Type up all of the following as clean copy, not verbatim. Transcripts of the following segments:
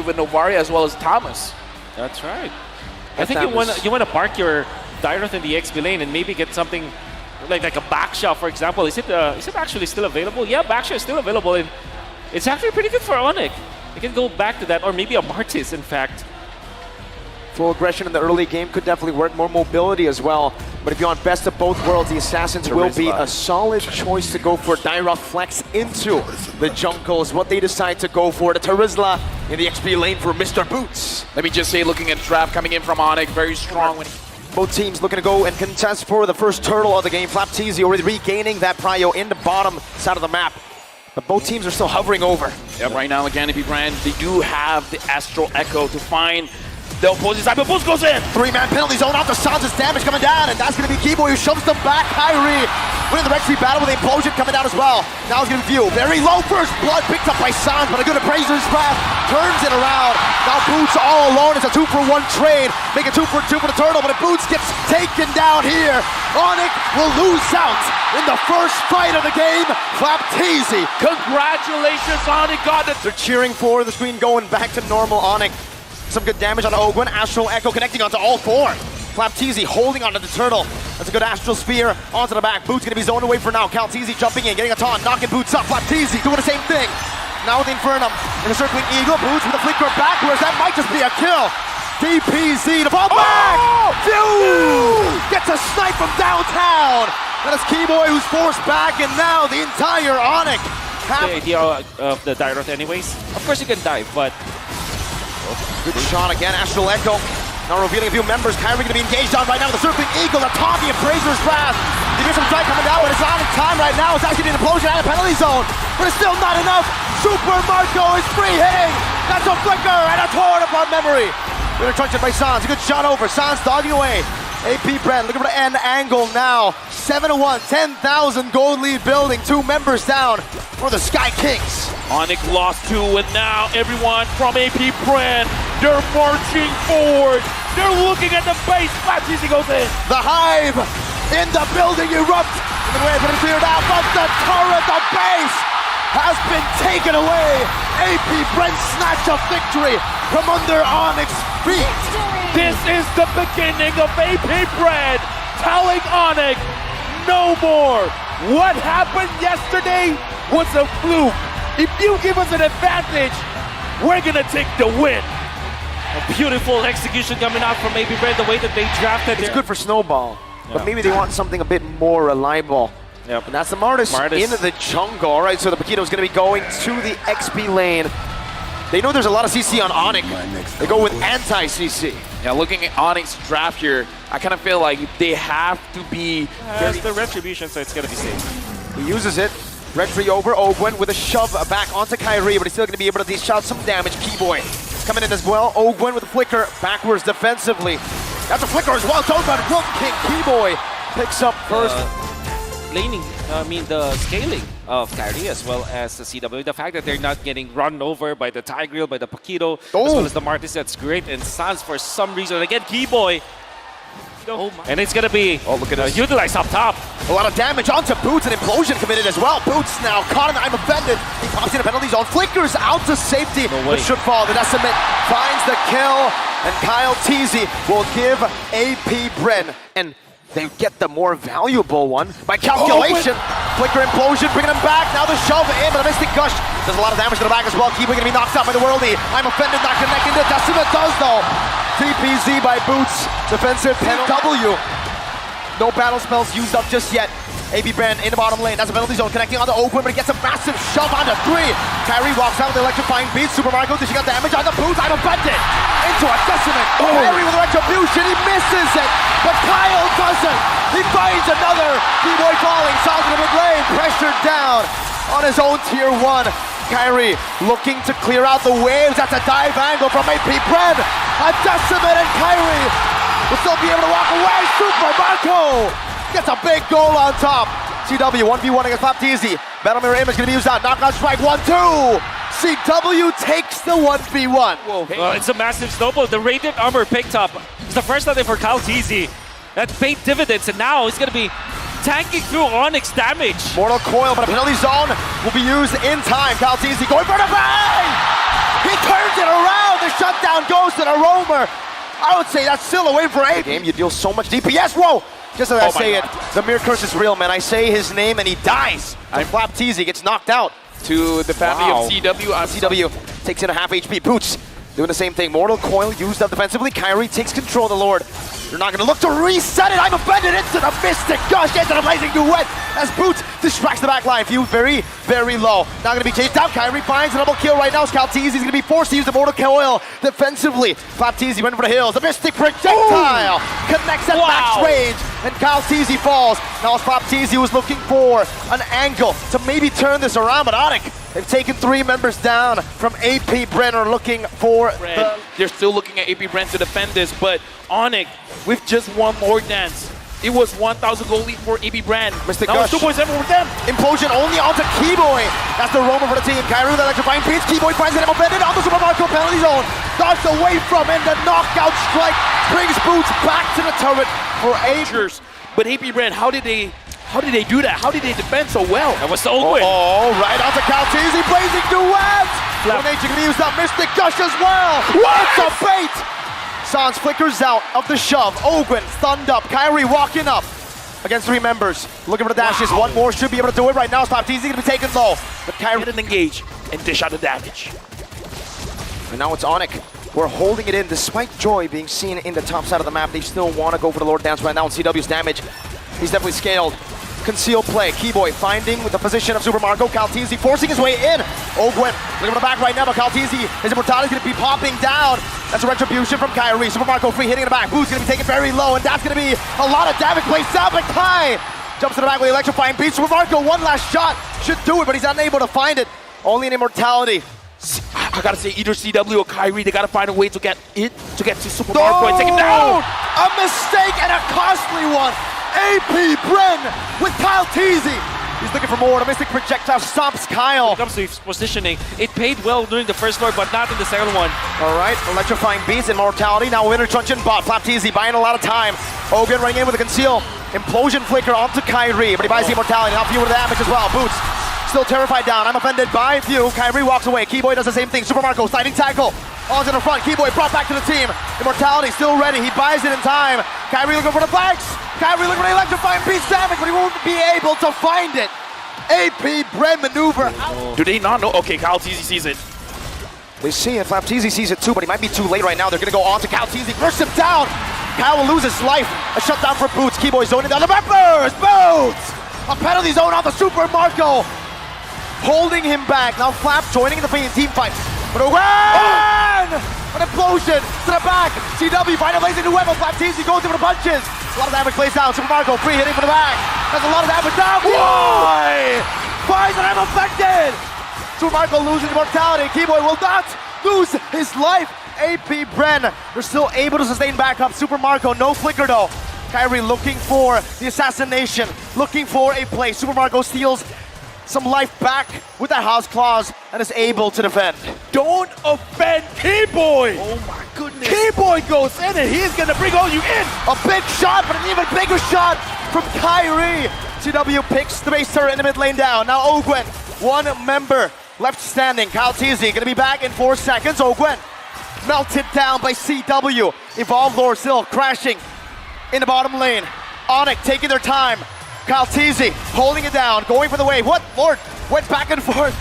with Novaria as well as Thomas. That's right. I think you want to park your Dairoth in the XP lane and maybe get something like a backshot, for example. Is it actually still available? Yeah, backshot is still available, and it's actually pretty good for ONIC. You can go back to that, or maybe a Martis, in fact. Full aggression in the early game could definitely work. More mobility as well. But if you want best of both worlds, the Assassins will be a solid choice to go for. Dairoth flex into the jungle is what they decide to go for. The Terizla in the XP lane for Mr. Boots. Let me just say, looking at draft coming in from ONIC, very strong. Both teams looking to go and contest for the first turtle of the game. Flapteezy already regaining that prio in the bottom side of the map. But both teams are still hovering over. Yeah, right now, again, AP Bren, they do have the Astral Echo to find the opposing side, but Boost goes in! Three-man penalty zone off the Sans' damage coming down, and that's going to be Keyboy who shoves them back. Kyrie winning the Red Street battle with the implosion coming down as well. Now it's going to be View. Very low first blood picked up by Sans, but a good appraiser's wrath turns it around. Now Boots all alone. It's a 2-for-1 trade. Make it 2-for-2 for the Turtle, but if Boots gets taken down here, ONIC will lose out in the first fight of the game. Flapteezy. Congratulations, ONIC got it! They're cheering for the screen going back to normal. ONIC. Some good damage on Ogwen. Astral Echo connecting onto all four. Flapteezy holding onto the Turtle. That's a good Astral Spear onto the back. Boots gonna be zoned away for now. Calteezy jumping in, getting a taunt, knocking Boots up. Flapteezy doing the same thing. Now with the Infernum in a circling Eagle. Boots with a flicker backwards. That might just be a kill. DPZ to fall back. Phew! Gets a snipe from downtown. That is Keyboy who's forced back, and now the entire ONIC. The idea of the Dairoth anyways. Of course you can dive, but good shot again, Astral Echo. Now revealing a few members. Kyrie going to be engaged on right now with the Circling Eagle. The Tommy Appraiser's Wrath. You get some strike coming down, but it's on in time right now. It's actually an implosion out of penalty zone, but it's still not enough. Super Marco is free hitting. That's a flicker and a torn upon memory. Good truncheon by Sans. A good shot over. Sans dogging away. AP Bren looking for the end angle now. 7-1, 10,000 gold lead building. 2 members down for the Sky Kings. ONIC lost 2, and now everyone from AP Bren, they're marching forward. They're looking at the base. Flapteezy goes in. The Hive in the building erupt. The way it's been cleared out, but the turret, the base, has been taken away. AP Bren snatch a victory from under ONIC's feet. This is the beginning of AP Bren telling ONIC no more. What happened yesterday was a fluke. If you give us an advantage, we're gonna take the win. a beautiful execution coming out from AP Bren, the way that they drafted. It's good for Snowball, but maybe they want something a bit more reliable. Yep. And that's the Martis in the jungle. All right, so the Paquito's going to be going to the XP lane. They know there's a lot of CC on ONIC. They go with anti-CC. Yeah, looking at ONIC's draft here, I kind of feel like they have to be... It's the Retribution, so it's going to be safe. He uses it. Retry over Ogwen with a shove back onto Kyrie, but he's still going to be able to dish out some damage. Keyboy coming in as well. Ogwen with a flicker backwards defensively. That's a flicker as well. Don't about Wolf King. Keyboy picks up first. The scaling of Kyrie as well as the CW. The fact that they're not getting run over by the Tigreal, by the Paquito, as well as the Martis, that's great. And Sans, for some reason, again, Keyboy. And it's going to be utilized up top. A lot of damage onto Boots, and Implosion committed as well. Boots now caught in the I'm offended. He pops in a penalty zone, flickers out to safety, but should fall. The Decimate finds the kill, and Kyle Teasy will give AP Bren, and they get the more valuable one by calculation. Flicker Implosion, bringing him back. Now the shove in, but a Mystic Gush does a lot of damage to the back as well. Keeping going to be knocked out by the Worldly. I'm offended, not connecting. The Decimate does though. TPZ by Boots. Defensive penalty. W. No battle spells used up just yet. AP Bren in the bottom lane. That's a penalty zone connecting onto Oakwood, but he gets a massive shove onto 3. Kyrie walks out with the electrifying beat. Super Marco, did she got damage on the Boots? I'm offended. Into a Decimate. Kyrie with a Retribution. He misses it, but Kyle doesn't. He finds another. Keyboy falling. Solid in the mid-lane. Pressured down on his own tier 1. Kyrie looking to clear out the waves. That's a dive angle from AP Bren. A Decimate, and Kyrie will still be able to walk away. Super Marco gets a big goal on top. CW 1v1 against Flapteezy. Battle Mirror Image going to be used out. Knockout strike 1-2. CW takes the 1v1. Whoa. It's a massive snowball. The Radiant Armor picked up. It's the first time for Kyle Teasy. That paid dividends, and now he's going to be tanking through ONIC's damage. Mortal Coil, but a penalty zone will be used in time. Kyle Teasy going for the bang! He turns it around. The shutdown goes to the roamer. I would say that's still a win for AP. Game, you deal so much DPS. Whoa! Just as I say it, the mere curse is real, man. I say his name and he dies. And Flapteezy gets knocked out. To the family of CW. CW takes in a half HP. Boots doing the same thing. Mortal Coil used up defensively. Kyrie takes control of the Lord. They're not going to look to reset it. I'm offended into the Mystic Gush, into the Blazing Duet as Boots distracts the back line. Few very, very low. Not going to be chased down. Kyrie finds a double kill right now. Scalteezy's going to be forced to use the Mortal Coil defensively. Flapteezy went for the hills. The Mystic Projectile connects at max range, and Scalteezy falls. Now Flapteezy was looking for an angle to maybe turn this around, but ONIC, they've taken 3 members down from AP Bren, are looking for They're still looking at AP Bren to defend this, but ONIC with just one more dance. It was 1,000 gold lead for AP Bren. Mystic Now Gush. it's 2.7 for them. Implosion only onto Keyboy. That's the roamer for the team. Kyrie with electrifying beats. Keyboy finds it offended on the Super Marco penalty zone. Dodged away from, and the knockout strike brings Boots back to the turret for AP. But AP Bren, how did they do that? How did they defend so well? That was so good. Oh, right onto Scalteezy. Blazing Duet. Donating to use that Mystic Gush as well. What a bait! Sans flickers out of the shove. Ogwen stunned up. Kyrie walking up against 3 members. Looking for the dashes. One more should be able to do it right now. Flapteezy going to be taken low. But Kyrie Didn't engage and dish out the damage. And now it's ONIC. We're holding it in despite Joy being seen in the top side of the map. They still want to go for the Lord Dance right now. And CW's damage, he's definitely scaled. Concealed play. Keyboy finding with the position of Super Marco. Scalteezy forcing his way in. Ogwen looking for the back right now, but Scalteezy, his immortality is going to be popping down. That's a retribution from Kyrie. Super Marco free hitting in the back. Boots going to be taken very low, and that's going to be a lot of damage placed down. But Kai jumps to the back with the electrifying beat. Super Marco, one last shot should do it, but he's unable to find it. Only an immortality. I gotta say, either CW or Kyrie, they gotta find a way to get to Super Marco and take it down. A mistake and a costly one. AP Bren with Scalteezy. He's looking for more. The Mystic Projectile stomps Kyle. When it comes to his positioning, it paid well during the first Lord, but not in the second one. All right, electrifying beats and mortality. Now winner truncheon bot. Flapteezy buying a lot of time. Ogun running in with a conceal. Implosion flicker onto Kyrie, but he buys the immortality. Now fewer damage as well. Boots still terrified down. I'm offended by few. Kyrie walks away. Keyboy does the same thing. Super Marco sliding tackle. Onto the front. Keyboy brought back to the team. Immortality still ready. He buys it in time. Kyrie looking for the flanks. Kyrie looking for the electrifying beats damage, but he won't be able to find it. AP Bren maneuver out. Do they not know? Okay, Scalteezy sees it. They see it. Flapteezy sees it too, but he might be too late right now. They're going to go on to Scalteezy. Burst him down. Kyle will lose his life. A shutdown for Boots. Keyboy zoning down the members. Boots! A penalty zone on the Super Marco. Holding him back. Now Flap joining in the team fight. But Owen! An implosion to the back. CW finally lays into Webber. Flapteezy goes in for the punches. A lot of damage plays down. Super Marco free hitting from the back. That's a lot of damage down. Keyboy finds that I'm affected. Super Marco losing immortality. Keyboy will not lose his life. AP Bren, they're still able to sustain back up. Super Marco, no flicker though. Kyrie looking for the assassination, looking for a play. Super Marco steals some life back with that house claws and is able to defend. Don't offend Keyboy. oh my goodness. Keyboy goes in and he's gonna bring all you in. A big shot, but an even bigger shot from Kyrie. CW picks the base turret in the mid lane down. Now Ogwen, one member left standing. Scalteezy gonna be back in 4 seconds. Ogwen melted down by CW. Evolve Lord still crashing in the bottom lane. ONIC taking their time. Scalteezy holding it down, going for the wave. What? Lord went back and forth.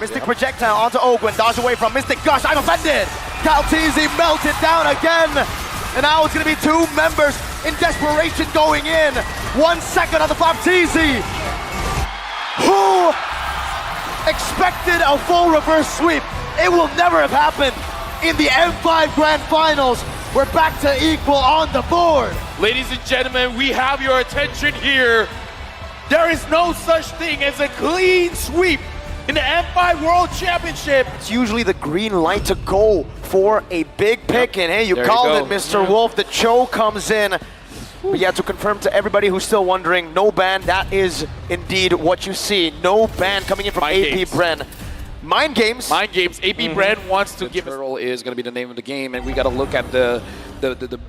Mystic Projectile onto Ogwen, dodge away from Mystic Gush. I'm offended. Scalteezy melted down again. And now it's going to be 2 members in desperation going in. 1 second on the Flapteezy. Who expected a full reverse sweep? It will never have happened in the M5 Grand Finals. We're back to equal on the board. Ladies and gentlemen, we have your attention here. There is no such thing as a clean sweep in the M5 World Championship. It's usually the green light to go for a big pick, and hey, you called it, Mr. Wolf. The Cho comes in. But yeah, to confirm to everybody who's still wondering, no ban, that is indeed what you see. No ban coming in from AP Bren. Mind games. Mind games. AP Bren wants to give us. Turtle is going to be the name of the game, and we got to look at the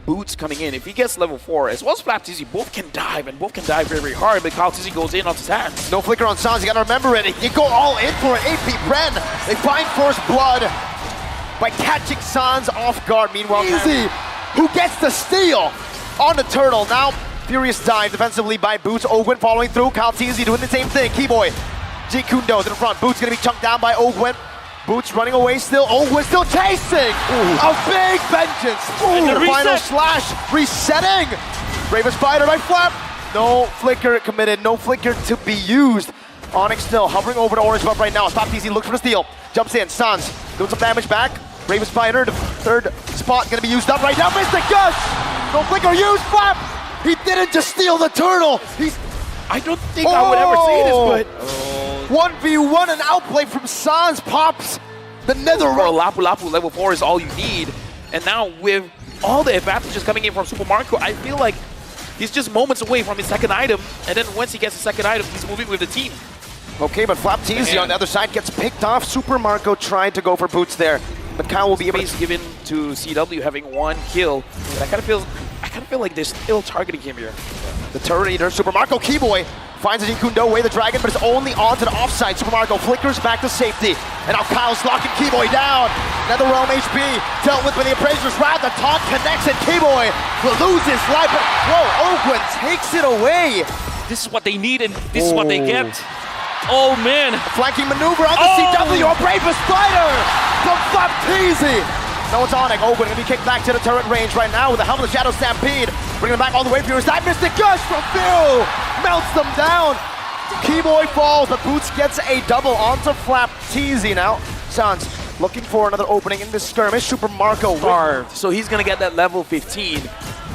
Boots coming in. If he gets level 4, as well as Flapteezy, both can dive, and both can dive very, very hard, but Scalteezy goes in off his hands. No flicker on Sans, you got to remember it. You go all in for it. AP Bren. They find first blood. by catching Sans off guard. Meanwhile, Easy, who gets the steal on the turtle. Now, furious dive defensively by Boots. Ogwen following through. Kyle Teasy doing the same thing. Keyboy, G Kundo to the front. Boots gonna be chunked down by Ogwen. Boots running away still. Ogwen still chasing. A big vengeance. The final slash resetting. Bravest Spider by Flap. No flicker committed. No flicker to be used. ONIC still hovering over the orange buff right now. Stop Teasy looks for the steal. Jumps in. Sans doing some damage back. Bravest Spider, the third spot gonna be used up right now. Mystic Gush. No flicker used. Flap. He didn't just steal the turtle. I don't think I would ever say this, but 1v1, an outplay from Sans pops the nether for a Lapu Lapu level 4 is all you need. And now with all the advantages coming in from Super Marco, I feel like he's just moments away from his second item. And then once he gets the second item, he's moving with the team. Okay, but Flap Teasy on the other side gets picked off. Super Marco tried to go for Boots there, but Kyle will be able to given to CW having 1 kill. But I kind of feel like they're still targeting him here. The turret eater, Super Marco Keyboy finds a Jikundo away the dragon, but it's only onto the offside. Super Marco flickers back to safety. And now Kyle's locking Keyboy down. NetherRealm HP dealt with by the Appraiser's Wrath. The taunt connects and Keyboy will lose his life. But whoa, Ogwen takes it away. This is what they need and this is what they get. Oh man. Flanking maneuver on the CW. A Bravest Spider from Flap Teasy. No, it's ONIC. Ogwen gonna be kicked back to the turret range right now with the Helm of the Shadow Stampede. Bringing them back all the way for your side. Mystic Gush from Phil melts them down. Keyboy falls, but Boots gets a double onto Flap Teasy now. Sans looking for another opening in this skirmish. Super Marco carved, so he's gonna get that level 15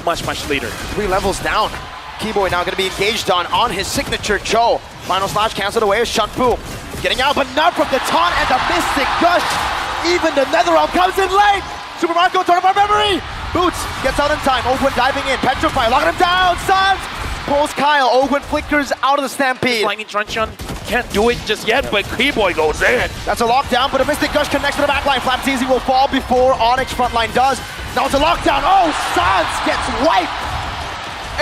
much later. 3 levels down. Keyboy now gonna be engaged on his signature Cho. Final slash canceled away as Shunpu getting out, but not from the taunt and the Mystic Gush. Even the NetherRealm comes in late. Super Marco turn of our memory. Boots gets out in time. Ogwen diving in. Petrify locking him down. Sans pulls Kyle. Ogwen flickers out of the stampede. Flying in Truncheon can't do it just yet, but Keyboy goes in. That's a lockdown, but a Mystic Gush connects to the backline. Flap Teasy will fall before ONIC's frontline does. Now it's a lockdown. Oh, Sans gets wiped.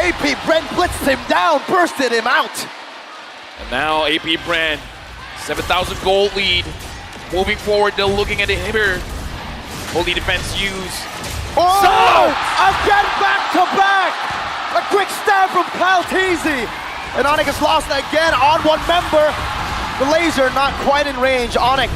AP Bren blitzed him down, bursted him out. And now AP Bren, 7,000 gold lead. Moving forward, they're looking at the inhibitor. Holy defense use. Oh! Again back to back! A quick stab from Kyle Teasy. And ONIC is lost again on one member. The laser not quite in range. ONIC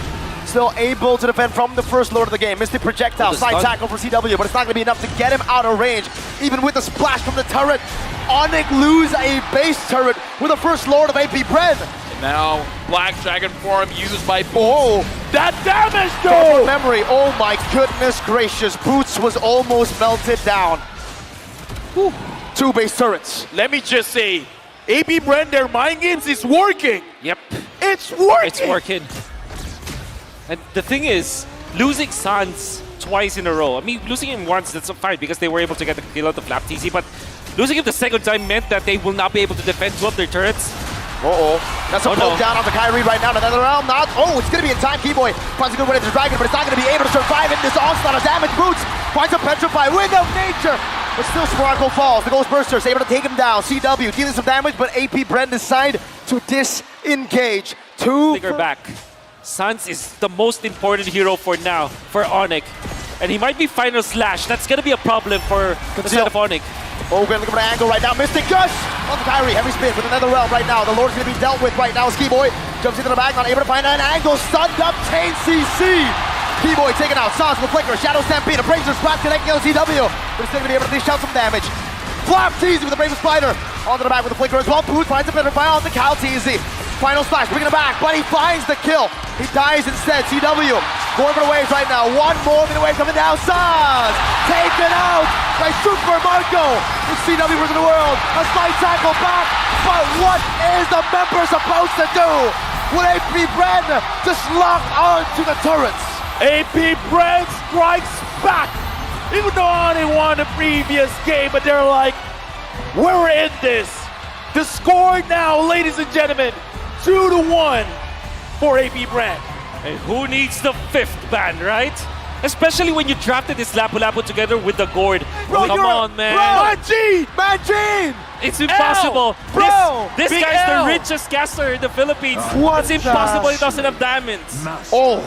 still able to defend from the first lord of the game. Mystic projectile, side tackle for CW, but it's not going to be enough to get him out of range. Even with the splash from the turret, ONIC lose a base turret with the first lord of AP Bren. Now, Black Dragon form used by Boots. Oh, That damage though! memory, oh my goodness gracious. Boots was almost melted down. Whew. 2 base turrets. Let me just say, AP Bren, their mind games is working. Yep. It's working. It's working. And the thing is, losing Sans twice in a row. I mean, losing him once, that's fine because they were able to get the kill out of Flap Teasy, but losing him the second time meant that they will not be able to defend 2 of their turrets. That's a poke down onto Kyrie right now. Another round, not. Oh, it's going to be in time. Keyboy finds a good way into the dragon, but it's not going to be able to survive in this onslaught of damage. Boots finds a Petrify, Wind of Nature, but still Sparkle falls. The Ghostburster's able to take him down. CW dealing some damage, but AP Bren decide to disengage. 2 Figure back. Sans is the most important hero for now, for ONIC. And he might be final slash. That's going to be a problem for the side of ONIC. Ogwen looking for an angle right now. Mystic Gush on Kyrie. Heavy spin with another realm right now. The Lord's going to be dealt with right now. Skiboy jumps into the back, not able to find an angle. Stunned up, chain CC. Keyboy taken out. Sans with flicker. Shadow Stampede. Appraiser's Wrath connecting on CW. But it's still going to be able to dish out some damage. Flap Teasy with the Bravest Spider. Onto the back with the flicker as well. Boots finds a better fire onto Kyle Teasy. Final slash, bringing it back, but he finds the kill. He dies instead. CW going for the waves right now. 1 more minute wave coming down. Sans taken out by Super Marco. It's CW versus the world. A slight tackle back, but what is the member supposed to do? Will AP Bren just lock on to the turrets? AP Bren strikes back. Even though they won the previous game, but they're like, we're in this. The score now, ladies and gentlemen, 2-1 for AP Bren. And who needs the 5th ban, right? Especially when you drafted this Lapu Lapu together with the Gourd. Bro, come on, man. Manjin! It's impossible. Bro, This Big guy's L. the richest caster in the Philippines. What It's impossible he doesn't have diamonds. Oh,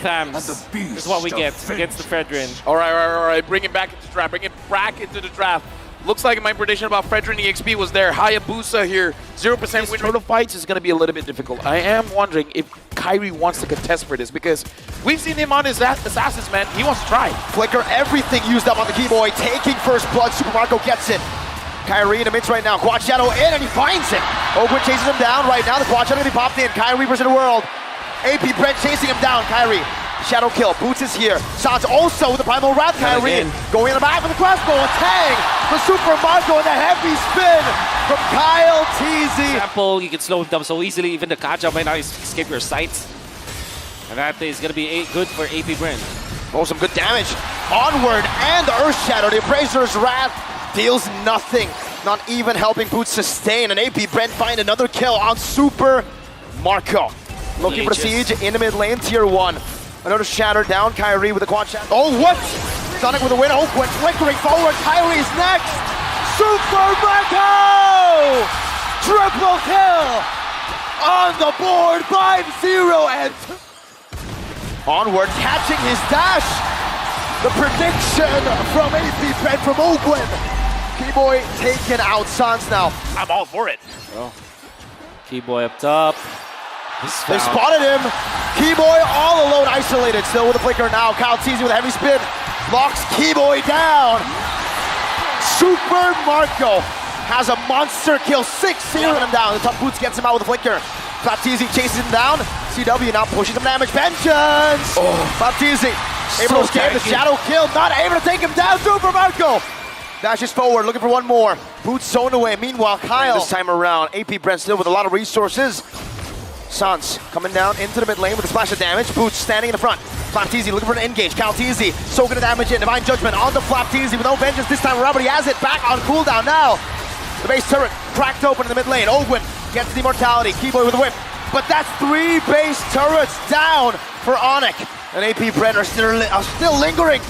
Thams is what we get against the Fredrin. All right. Bring it back into the draft. Bring it back into the draft. Looks like my prediction about Fredrin EXP was there. Hayabusa here, 0% win rate of fights is going to be a little bit difficult. I am wondering if Kyrie wants to contest for this because we've seen him on his assassins, man. He wants to try. Flicker, everything used up on the Keyboy, taking first blood. Super Marco gets it. Kyrie in the midst right now. Quad Shadow in, and he finds it. Oakwood chases him down right now. The Quad Shadow going to be popped in. Kyrie versus the world. AP Bren chasing him down. Kyrie. Shadow kill. Boots is here. Sans also with the Primal Wrath. Kyrie going in the back with the crossbow. A tang. The Super Marco and the heavy spin from Kyle TZ. Example, you can slow him down so easily. Even the Kaja might not escape your sights. And that is going to be good for AP Bren. Oh, some good damage. Onward and the Earth Shadow. The Appraiser's Wrath deals nothing. Not even helping Boots sustain. And AP Bren find another kill on Super Marco. Looking for the siege in the mid lane, tier 1. Another shatter down, Kyrie with the quad shatter. Oh, what? Sonic with a win. Oak went flickering forward. Kyrie's next. Super Marco! Triple kill on the board. 5-0 and onward, catching his dash. The prediction from AP Bren from Oakland. Keyboy taking out Sans now. I'm all for it. Oh. Keyboy up top. They spotted him. Keyboy all alone, isolated. Still with the flicker now. Kyle TZ with a heavy spin. Locks Keyboy down. Super Marco has a monster kill. 6-0 him down. The top boots gets him out with a flicker. Flap TZ chases him down. CW now pushing some damage. Vengeance! Flap TZ able to escape the shadow kill. Not able to take him down. Super Marco dashes forward, looking for one more. Boots zoned away. Meanwhile, Kyle this time around. AP Bren still with a lot of resources. Sans coming down into the mid lane with a splash of damage. Boots standing in the front. Flap TZ looking for an engage. Kyle TZ soaking the damage in. Divine Judgment on the Flap TZ with no vengeance this time around, but he has it back on cooldown now. The base turret cracked open in the mid lane. Ogwin gets the immortality. Keyboy with a whip. But that's 3 base turrets down for ONIC. And AP Bren are still lingering.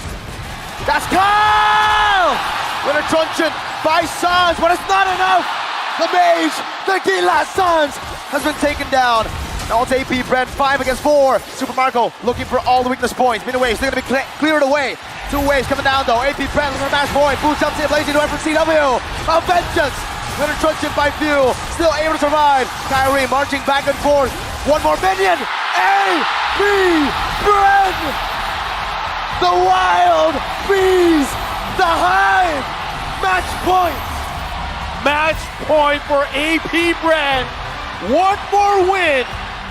That's Kyle! With a truncheon by Sans, but it's not enough. The mage, the Gila Sans, has been taken down. Now it's AP Bren, 5 against 4. Super Marco looking for all the weakness points. Mid waves, they're going to be cleared away. 2 waves coming down though. AP Bren looking for a match point. Boots up to the blazing away from CW. A vengeance. Winner truncheon by few. Still able to survive. Kyrie marching back and forth. One more minion. AP Bren. The wild bees. The hive. Match point. Match point for AP Bren. One more win.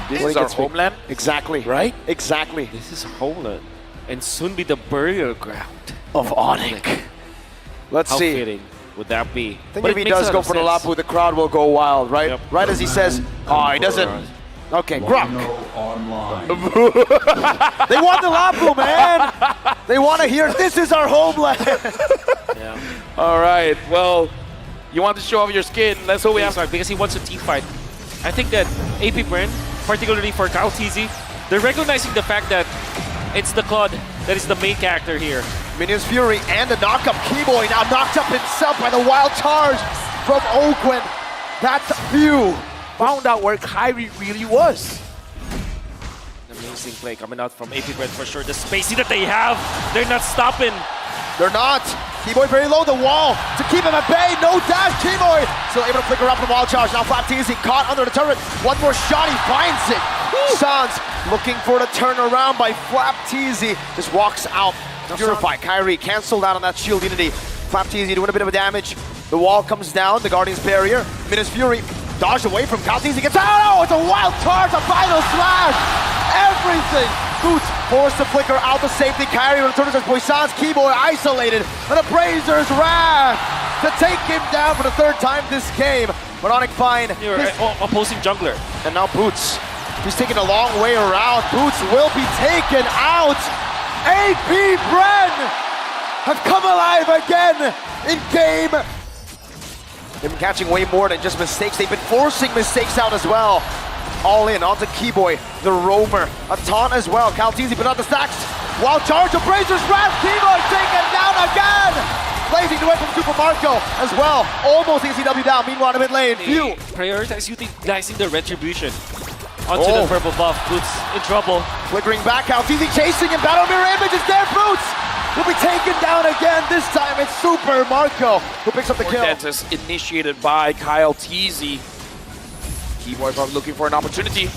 This is our homeland. Exactly. Right? Exactly. This is homeland. And soon be the burial ground Of ONIC. Let's How see. fitting would that be? I think if he does go for the Lapu, the crowd will go wild, right? Yep. Right as he says, oh, he doesn't. Okay, Grunk. They want the Lapu, man. They want to hear, this is our homeland. Yeah. All right. Well, you want to show off your skin. Let's hope we have. Because he wants to team fight. I think that AP Bren, particularly for Kyle TZ, they're recognizing the fact that it's the Claude that is the main character here. Minions Fury and a knock-up. Keyboy now knocked up himself by the wild charge from Oakland. That's few. Found out where Kyrie really was. Amazing play coming out from AP Bren for sure. The spacing that they have, they're not stopping. They're not. Keyboy very low, the wall to keep him at bay. No dash, Keyboy still able to flicker up from the wild charge. Now Flap TZ caught under the turret. One more shot, he finds it. Sans looking for the turnaround by Flap TZ. Just walks out. Purify. Kyrie canceled out on that shield unity. Flap TZ doing a bit of a damage. The wall comes down, the Guardian's barrier. Minas Fury dodged away from Kyle TZ. Gets out. Oh, it's a wild charge, a final slash. Everything. Boots forced to flicker out the safety. Kyrie returns as Poisson's Keyboy isolated. And a Brazer's Wrath to take him down for the 3rd time this game. But ONIC find opposing jungler. And now Boots. He's taking a long way around. Boots will be taken out. AP Bren have come alive again in game. They've been catching way more than just mistakes. They've been forcing mistakes out as well. All in onto Keyboy, the roamer. A taunt as well. Kyle TZ put out the stacks. Wild charge of Brazer's Wrath. Keyboy taken down again. Blazing away from Super Marco as well. Almost ECW down. Meanwhile, in the mid lane, few. Prioritize utilizing the retribution. onto the purple buff. Boots in trouble. Flickering back out, easy chasing him. Battle mirror image is there. Boots will be taken down again. This time it's Super Marco who picks up the kill. Dentist initiated by Kyle Teasy. Keyboy probably looking for an opportunity.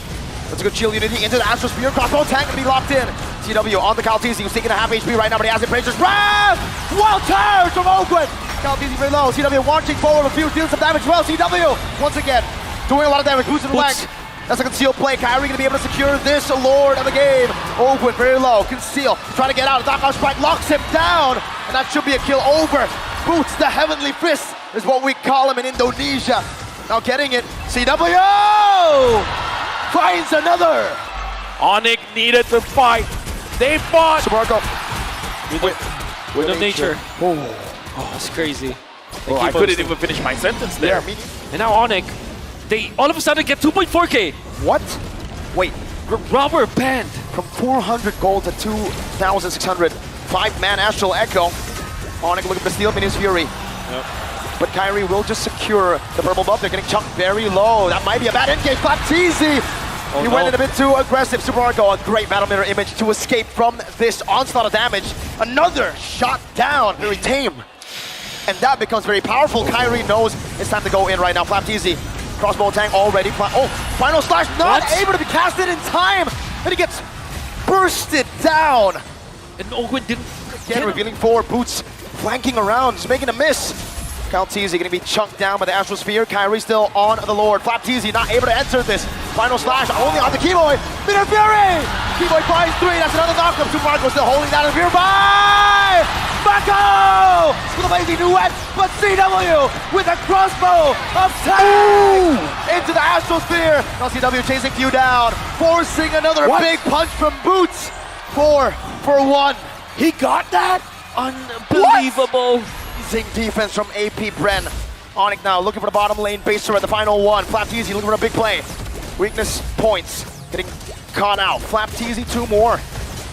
That's a good shield unity into the Astro Spear. Crossbow tank gonna be locked in. TW on the Kyle Teasy, who's taking a half HP right now, but he has it. Braces. Ram! Wild charge from Oakwood. Kyle Teasy very low. CW launching forward with a few, dealing some damage. Well, CW once again doing a lot of damage. Boots in the leg. That's a concealed play. Kyrie gonna be able to secure this Lord of the game. Oakwood very low. Conceal. Trying to get out. Knockout strike locks him down. And that should be a kill over. Boots, the heavenly fist, is what we call him in Indonesia. Now getting it. CW finds another. ONIC needed to fight. They fought. Marco. Wind of nature. Oh, that's crazy. Oh, I couldn't even finish my sentence there. Yeah, and now ONIC, they all of a sudden get 2.4k. What? Wait. Rubber band. From 400 gold to 2,600. 5-man Astral Echo. ONIC looking to steal Minions Fury. Yep. But Kyrie will just secure the purple buff. They're getting chunked very low. That might be a bad engage. Baptiste! He went in a bit too aggressive. Super Marco, a great battle mirror image to escape from this onslaught of damage. Another shot down, very tame. And that becomes very powerful. Kyrie knows it's time to go in right now. Baptiste, crossbow tank already. Oh, final slash not able to be casted in time. And he gets bursted down. And Owen didn't. Again, revealing forward, Boots flanking around, just making a miss. Kyle Teasy going to be chunked down by the Astral Sphere. Kyrie still on the Lord. Baptiste not able to enter this. Final slash only on the Keyboy. Minion Fury! Keyboy finds 3. That's another knockup. Super Marco still holding down the Fury by Marco! With a lazy duet, but CW with a crossbow of time into the Astral Sphere. Now CW chasing few down, forcing another big punch from Boots. 4 for 1. He got that? Unbelievable. Amazing defense from AP Bren. ONIC now looking for the bottom lane baser at the final one. Flapteasy looking for a big play. Weakness points. Getting caught out. Flapteasy 2 more.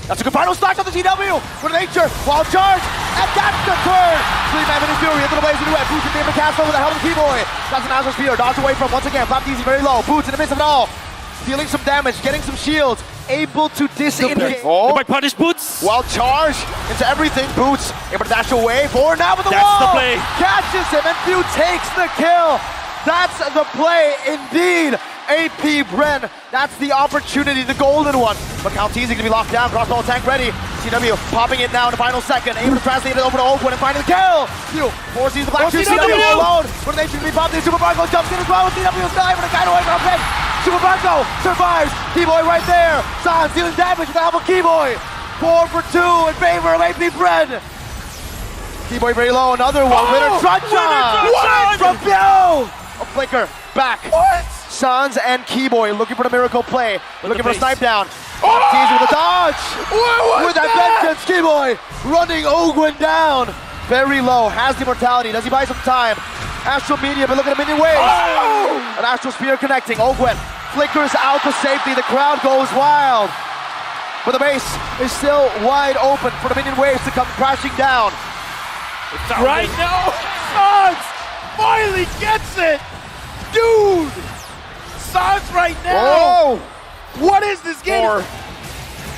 That's a good final slash on the CW. For nature. Wild charge. And that's the turn. 3-man Minion Fury into the blazing duet. Boots in the able to cast over the helmet of the Keyboy. That's an Astral Spear. Dodge away from once again. Flapteasy very low. Boots in the midst of it all. Dealing some damage. Getting some shields. Able to disengage. Oh, might punish Boots. Wild charge into everything. Boots able to dash away. Forward now with the That's wall. the play. Catches him and Few takes the kill. That's the play indeed. AP Bren. That's the opportunity, the golden one. But Kyle Teasy gonna be locked down. Crossbow tank ready. CW popping it now in the final second. Able to translate it over to Oakwood and finding the kill. Few forces the black shoe. CW alone. For the nation to be popped in. Super Marco jumps in as well. CW's dive for the guy away from him. Super Marco survives. Keyboy right there. Sans dealing damage with the help of Keyboy. 4 for 2 in favor of AP Bren. Keyboy very low. Another one. Winner Truncheon from Few. A flicker back. What? Sans and Keyboy looking for the miracle play. Looking for a base. snipe down. Teasy with a dodge. With that vengeance, Keyboy running Ogun down. Very low. Has the immortality. Does he buy some time? Astral Media, but look at the minion waves. An Astral Spear connecting. Ogwen flickers out to safety. The crowd goes wild. But the base is still wide open for the minion waves to come crashing down. Right now, Sans finally gets it! Dude! Sans right now! Oh! What is this game?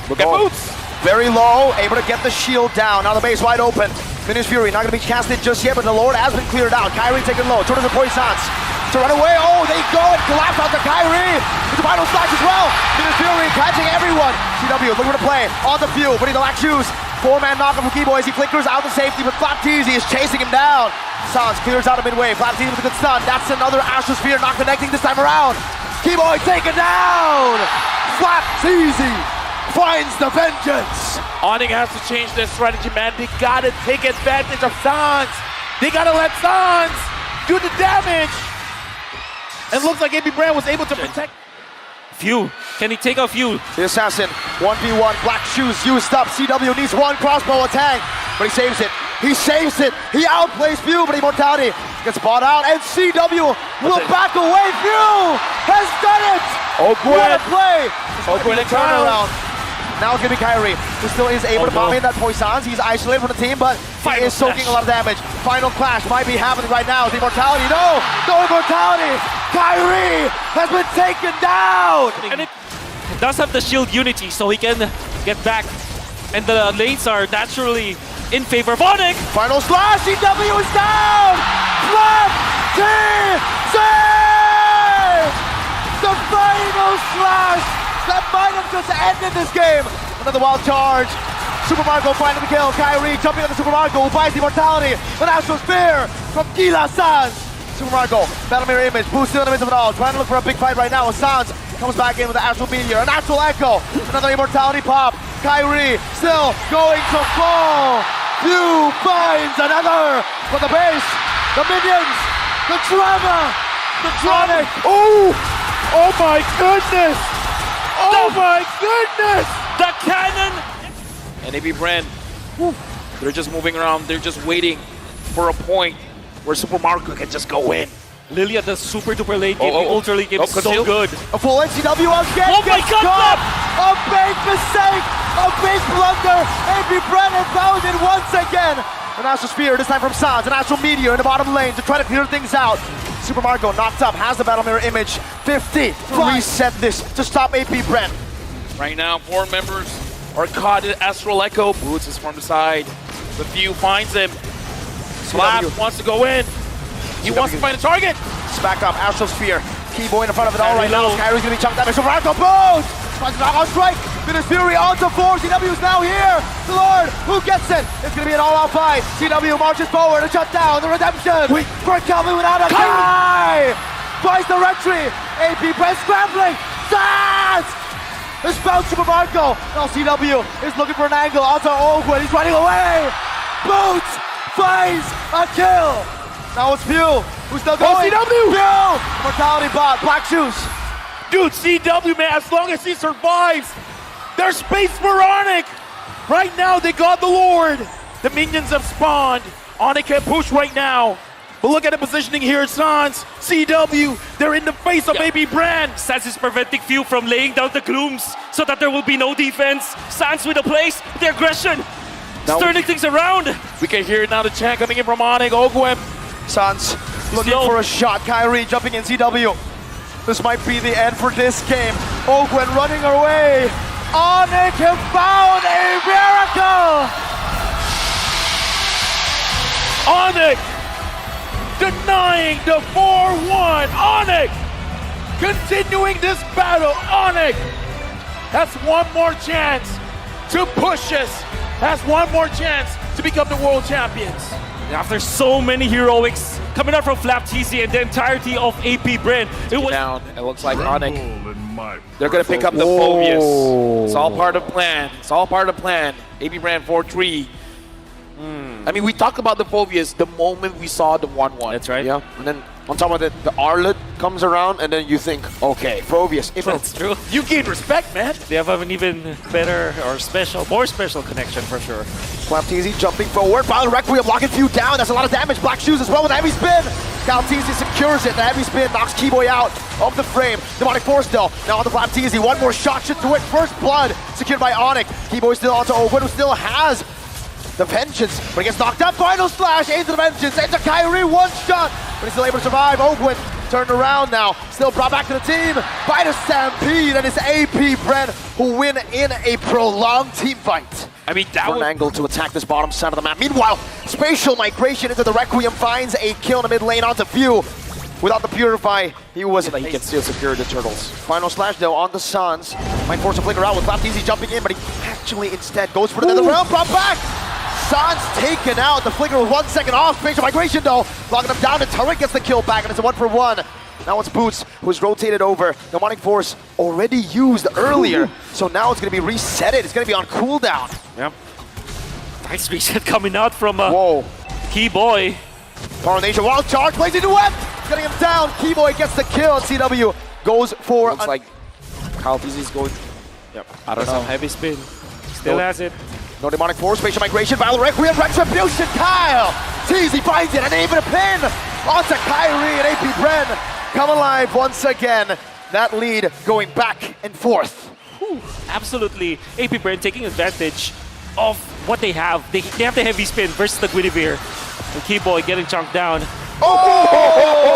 Look at Boots. Very low, able to get the shield down. Now the base wide open. Minions Fury not going to be casted just yet, but the Lord has been cleared out. Kyrie taking low. Towards the Poisons to run away. Oh, they go and collapse out to Kyrie. With the final slash as well. Minions Fury catching everyone. CW looking for the play. On the Few, putting the black shoes. 4-man knockup from Keyboy as he flickers out to safety, but Flapteasy is chasing him down. Sans clears out of midway. Flapteasy with a good stun. That's another Astral Sphere not connecting this time around. Keyboy taken down. Flapteasy finds the vengeance. ONIC has to change their strategy, man. They gotta take advantage of Sans. They gotta let Sans do the damage. And looks like AP Bren was able to protect. Few. Can he take out Few? The assassin, 1v1, black shoes used up. CW needs one crossbow attack, but he saves it. He saves it. He outplays Few, but immortality gets bought out, and CW will back away. Few has done it. What a play. Oakwood a turnaround. Now it's going to be Kyrie, who still is able to bomb in that Poisons. He's isolated from the team, but he is soaking a lot of damage. Final clash might be happening right now. The immortality, no immortality. Kyrie has been taken down! And it does have the shield unity, so he can get back. And the lanes are naturally in favor of ONIC. Final slash, CW is down! Flap TZ! The final slash that might have just ended this game. Another wild charge. Super Marco finding the kill. Kyrie jumping on the Super Marco, who buys the immortality. The Astral Spear from Gila Sans. Super Marco, battle mirror image, Boost still in the midst of it all. Trying to look for a big fight right now. Sans comes back in with the Astral Meteor. An Astral Echo. Another immortality pop. Kyrie still going to fall. Few finds another for the base. The minions. The drama. The drama. Oh! Oh my goodness! Oh my goodness! The cannon! And AP Bren, they're just moving around. They're just waiting for a point where Super Marco can just go in. Lilia, the super duper late game, the ultra late game is so conceal. good. A full NCW again. Oh my gets God, caught. A big mistake. A big blunder. AP Bren found it once again. An Astral Spear, this time from Sans. An Astral Meteor in the bottom lane to try to clear things out. Super Marco knocked up, has the battle mirror image. 50 to reset this to stop AP Bren. Right now, 4 members are caught in Astral Echo. Boots is from the side. The Few finds him. Slap wants to go in. He wants to find a target. Back up, Astral Spear. Keyboy in front of it all right now. low. Kyrie's gonna be chunked damage. Super Marco, boom! Finds a knockout strike. Finish Fury onto 4. CW is now here. The Lord, who gets it? It's gonna be an all-out fight. CW marches forward and shut down the redemption. Wait for Calvin without a guy. Finds the retry. AP Bren scrambling. Sans! It's found Super Marco. Now CW is looking for an angle onto Ogwen. He's running away. Boots finds a kill. Now it's Pew, who's still going. CW! Pew! Mortality bot, black shoes. Dude, CW, man, as long as he survives, there's space for ONIC. Right now, they got the Lord. The minions have spawned. ONIC can push right now. But look at the positioning here, Sans, CW, they're in the face of AP Bren. Sans is preventing Few from laying down the glooms so that there will be no defense. Sans with the place, the aggression, turning things around. We can hear now the chant coming in from ONIC. Ogwen. Sans looking Slow. for a shot. Kyrie jumping in CW. This might be the end for this game. Ogwen running away. ONIC have found a miracle. ONIC denying the 4-1. ONIC continuing this battle. ONIC has one more chance to push us. Has one more chance to become the world champions. After so many heroics coming out from Flap TZ and the entirety of AP Bren, it was Down. It looks like ONIC. They're going to pick up the Phobius. It's all part of the plan. It's all part of the plan. AP Bren 4-3. I mean, we talked about the Phobius the moment we saw the 1-1. That's right. Yeah, and then on top of it, the Arlet comes around, and then you think, okay, Phobius. If That's true. You gain respect, man. They have an even better or more special connection for sure. Flap TZ jumping forward. Violent Requiem locking Few down. That's a lot of damage. Black shoes as well with a heavy spin. Cal TZ secures it. The heavy spin knocks Keyboy out of the frame. Demonic Force still. Now on the Flap TZ. One more shot should do it. First blood secured by ONIC. Keyboy still onto Ogwen, who still has the Vengeance, but he gets knocked up. Final slash into the Vengeance. Into Kyrie. One shot, but he's still able to survive. Ogwen turned around now. Still brought back to the team by the Stampede, and it's AP Bren who win in a prolonged team fight. I mean, that One was angle to attack this bottom side of the map. Meanwhile, Spatial Migration into the Requiem finds a kill in the mid lane onto Few. Without the Purify, he can still secure the Turtles. Final slash though on the Sans. Might force a flicker out with Flap TZ jumping in, but he actually instead goes for the nether realm. Brought back! Sans taken out. The flicker with 1 second off. Spatial Migration though, locking him down. The turret gets the kill back, and it's a 1-for-1. Now it's Boots who's rotated over. Demonic Force already used earlier, so now it's going to be resetted. It's going to be on cooldown. Yep. Nice reset coming out from Whoa. Keyboy. Power Nation, wild charge, plays into web, getting him down. Keyboy gets the kill, and CW goes for. looks like Kyle TZ's going. Yep. I don't know. Heavy spin. Still has it. No Demonic Force, Spatial Migration, Violent Requiem, Retribution, Kyle! TZ finds it, and even a pin onto Kyrie, and AP Bren come alive once again. That lead going back and forth. Absolutely. AP Bren taking advantage of what they have. They have the heavy spin versus the Guinevere. And Keyboy getting chunked down. Oh!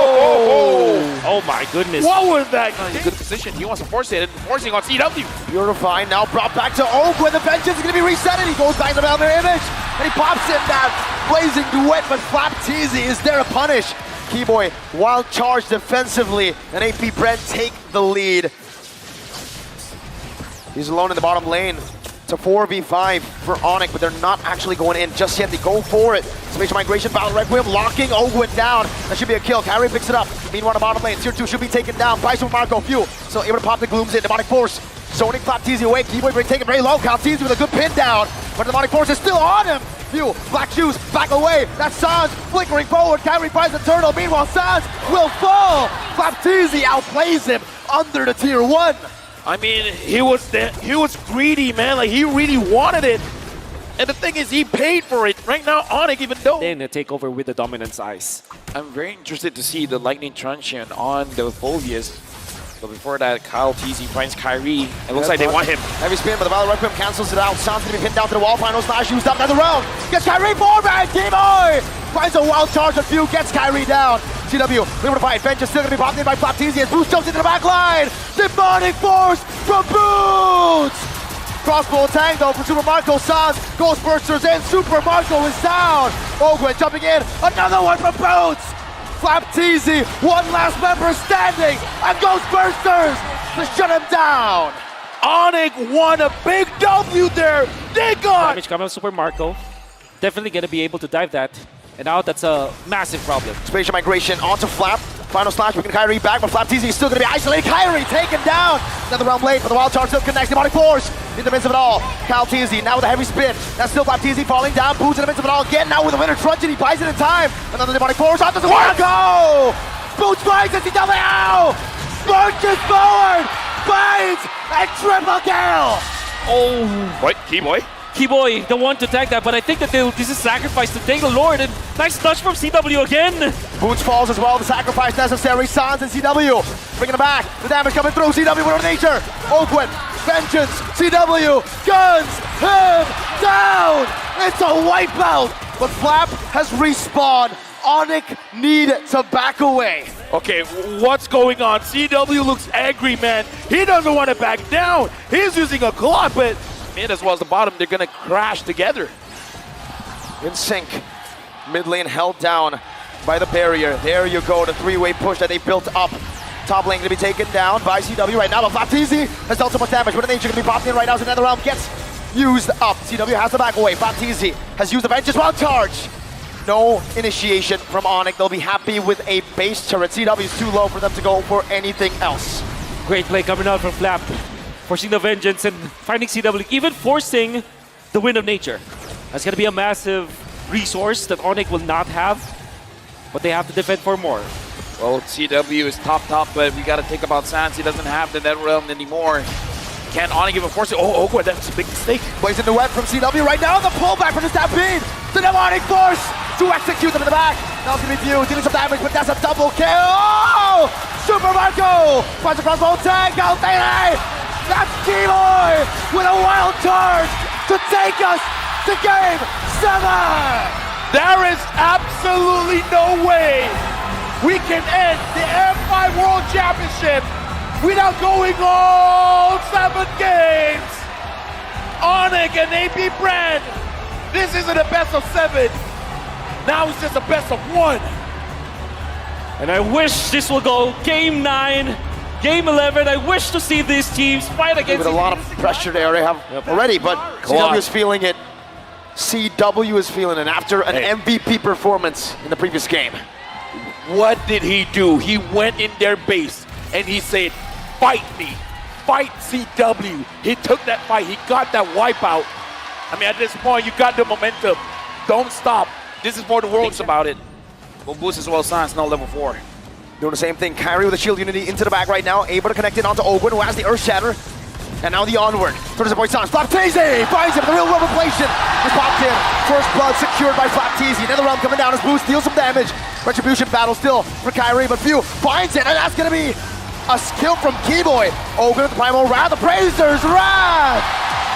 Oh my goodness. What was that? He's in a good position. He wants to force it, and forcing on CW. Purify now brought back to Oak when the vengeance is going to be reset, and he goes back to the Belmer image, and he pops in that blazing duet, but Flap Teasy is there to punish. Keyboy, wild charge defensively, and AP Bren take the lead. He's alone in the bottom lane. It's a 4v5 for ONIC, but they're not actually going in just yet. They go for it. Spatial Migration, Battle Requiem, locking Ogwin down. That should be a kill. Kyrie picks it up. Meanwhile, the bottom lane, Tier 2 should be taken down. Price from Marco, Few. So able to pop the Glooms in. Demonic Force. Zoning Flap Teasy away. Keyboy taken very low. Cal Teasy with a good pin down. But the Demonic Force is still on him. Few, Black Shoes, back away. That's Sans flickering forward. Kyrie finds the turtle. Meanwhile, Sans will fall. Flap Teasy outplays him under the Tier 1. I mean, he was greedy, man. Like, he really wanted it. And the thing is, he paid for it. Right now, ONIC, even though... Then they take over with the dominance eyes. I'm very interested to see the Lightning Truncheon on the Phobias. But before that, Kyle Teasy finds Kyrie. It looks like they want him. Heavy spin, but the Battle Requiem cancels it out. Sans gonna be pinned down to the wall. Final slash used up. Another round. Gets Kyrie forward. Keyboy finds a wild charge. A few gets Kyrie down. CW, able to fight. Vengeance still gonna be popped in by Flap Teasy as Boots jumps into the back line. Demonic Force from Boots. Crossbow tang though for Super Marco. Sans, Ghostbusters in. Super Marco is down. Ogwin jumping in. Another one from Boots. Flap Teasy, one last member standing, and Ghostbusters to shut him down. ONIC won a big W there. They got... Damage coming on Super Marco. Definitely going to be able to dive that. And now that's a massive problem. Spatial Migration onto Flap. Final slash, bringing Kyrie back, but Flap Teasy is still going to be isolated. Kyrie taken down. Another round late, but the wild charge still connects. Demonic Force in the midst of it all. Kyle Teasy now with a heavy spin. That's still Flap Teasy falling down. Boots in the midst of it all again. Now with a winner truncheon, he buys it in time. Another Demonic Force onto the go. Boots finds it. CW marches forward. Finds a triple kill. Oh. What? Keyboy? Keyboy, the one to tag that, but I think that this is sacrifice to take the Lord, and nice touch from CW again. Boots falls as well, the sacrifice necessary. Sans and CW bringing it back. The damage coming through. CW with nature. Oakwood, vengeance. CW guns him down. It's a wipeout, but Flap has respawned. ONIC need to back away. Okay, what's going on? CW looks angry, man. He doesn't want to back down. He's using a claw, but Mid as well as the bottom, they're going to crash together. In sync. Mid lane held down by the barrier. There you go, the three-way push that they built up. Top lane going to be taken down by CW right now, but Flap Teasy has dealt so much damage. With an nature going to be popping in right now as another round gets used up. CW has to back away. Flap Teasy has used the vengeance while charge. No initiation from ONIC. They'll be happy with a base turret. CW is too low for them to go for anything else. Great play coming out from Flap. Forcing the vengeance and finding CW, even forcing the Wind of Nature. That's going to be a massive resource that ONIC will not have, but they have to defend for more. Well, CW is top, but we got to think about Sans. He doesn't have the net realm anymore. Can't ONIC even force it. Oh, Oakwood, that's a big mistake. Plays in the web from CW right now. The pullback from the Stampede. The Demonic Force to execute them in the back. Now it's going to be View dealing some damage, but that's a double kill. Oh! Super Marco finds a crossbow tag. That's Keyboy with a wild charge to take us to Game 7! there is absolutely no way we can end the M5 World Championship without going all 7 games. ONIC and AP Bren, this isn't a best of 7. Now it's just a best of 1. And I wish this will go Game 9, Game 11. I wish to see these teams fight against With a lot of pressure there they have already, but CW is feeling it. CW is feeling it after an MVP performance in the previous game. What did he do? He went in their base and he said, fight me, fight CW. He took that fight, he got that wipeout. I mean, at this point, you got the momentum. Don't stop. This is for the world. Thinks about it. Well, Boost as well as Sans, now level 4. Doing the same thing. Kyrie with the shield unity into the back right now, able to connect it onto Ogwin, who has the Earth Shatter. And now the onward. Turns the boy Sans. Flap Teasy finds him with the real world revelation. Just popped in. First blood secured by Flap Teasy. Another round coming down as Boost deals some damage. Retribution battle still for Kyrie, but Few finds it, and that's going to be a skill from Keyboy. Ogwin with the Primal Wrath. The Praisers Wrath.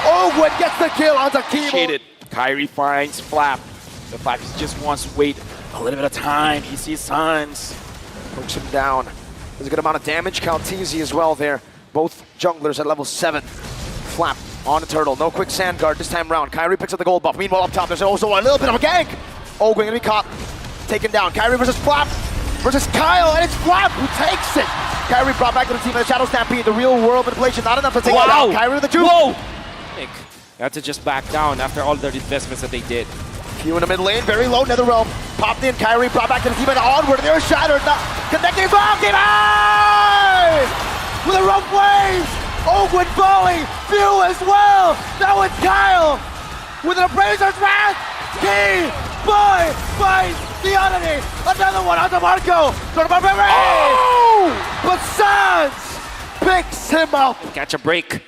Ogwin gets the kill onto Keyboy. Kyrie finds Flap. The Flap just wants to wait a little bit of time. He sees Sans. Puts him down. There's a good amount of damage. Caltesi as well there. Both junglers at level 7. Flap on the turtle. No quick sand guard this time around. Kyrie picks up the gold buff. Meanwhile, up top, there's also a little bit of a gank. Oh, going to be caught. Taken down. Kyrie versus Flap versus Kyle, and it's Flap who takes it. Kyrie brought back to the team in the Shadow Stampede. The real world manipulation, not enough to take it down. Kyrie with the juke. Whoa! Nick, they had to just back down after all the investments that they did. Few in the mid lane, very low. Netherrealm popped in. Kyrie brought back to the team and onward. They're shattered. Not connecting. Game with a rough wave. Ogwin falling. Few as well. Now it's Kyle with an Abraser's Wrath. Boy finds the oddity. Another one onto Marco. Oh! But Sans picks him up. Catch a break.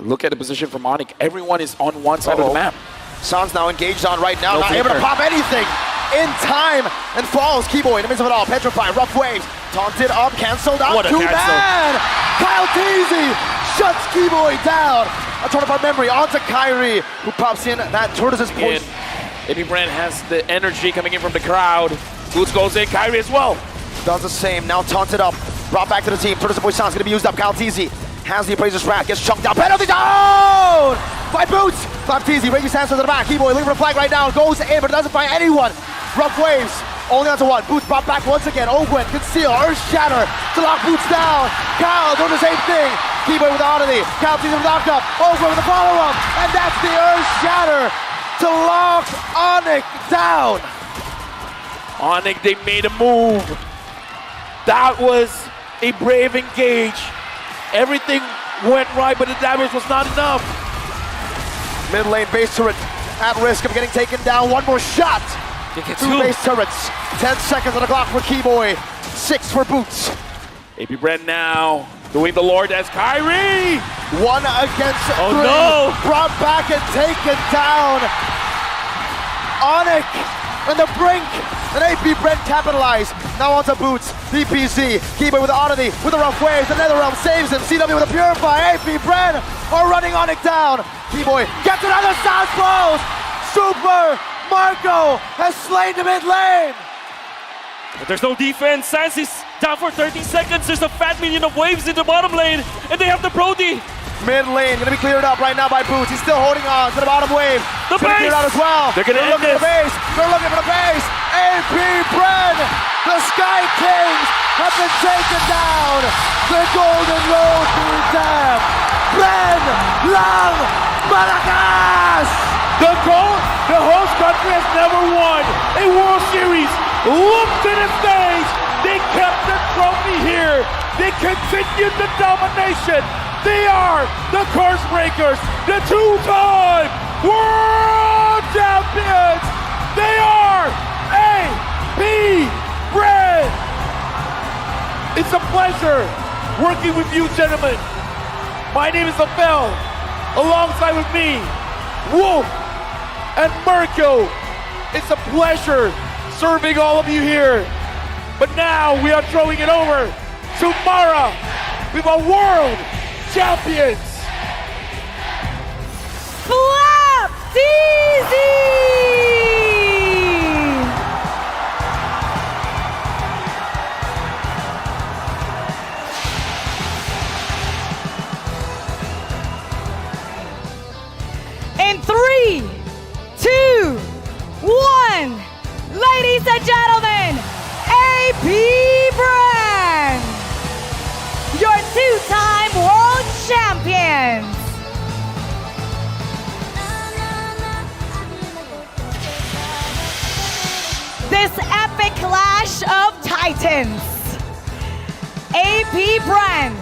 Look at the position from ONIC. Everyone is on one side of the map. Sans now engaged on right now, No not flicker. able to pop anything in time, and falls. Keyboy in the midst of it all, petrified, rough waves, taunted up, cancelled out, What a two-man! cancel. Kyle Teasy shuts Keyboy down. A turn apart memory onto Kyrie, who pops in that tortoise's poison. AP Bren has the energy coming in from the crowd. Boots goes in, Kyrie as well. Does the same, now taunted up, brought back to the team. Tortoise Boy Sans gonna be used up. Kyle Teasy has the Appraiser's Wrath, gets chunked down, penalty down! By Boots! Baptiste, Reggie Sands to the back. Keyboy looking for a flag right now, goes in, but doesn't find anyone. Rough waves, only onto one. Boots brought back once again. Ogwin, conceal, Earth Shatter to lock Boots down. Kyle doing the same thing. Keyboy with the oddity. Kyle sees him knocked up. Ogwin with the follow-up, and that's the Earth Shatter to lock ONIC down. ONIC, they made a move. That was a brave engage. Everything went right, but the damage was not enough. Mid lane base turret at risk of getting taken down. One more shot. Two base turrets. 10 seconds on the clock for Keyboy. 6 for Boots. AP Bren now doing the Lord as Kyrie. 1 against 3. no. Brought back and taken down. ONIC on the brink. And AP Bren capitalized. Now onto Boots. DPZ. Keyboy with the oddity. With the rough waves. The Netherrealm saves him. CW with a purify. AP Bren are running ONIC down. Keyboy gets another South close. Super Marco has slain the mid lane. But there's no defense. Sans is down for 30 seconds. There's a fat million of waves in the bottom lane. And they have the Brody. Mid lane gonna be cleared up right now by Boots. He's still holding on to the bottom wave. The Gonna base! clear out as well. They're gonna end looking for the this. base. They're looking for the base. AP Bren, the Sky Kings have been taken down. The Golden Road to Dam. Bren, Lang, Malakas. The host country has never won a World Series. Look to the stage. They kept the trophy here. They continued the domination. They are the Curse Breakers, the 2-time World Champions. They are AP Bren. It's a pleasure working with you, gentlemen. My name is Abel. Alongside with me, Wolf and Mirko. It's a pleasure serving all of you here. But now we are throwing it over to Mara with our world champions. Flap DZ! In 3, 2, 1, ladies and gentlemen, AP Bren, your 2-time world champions. This epic clash of titans. AP Bren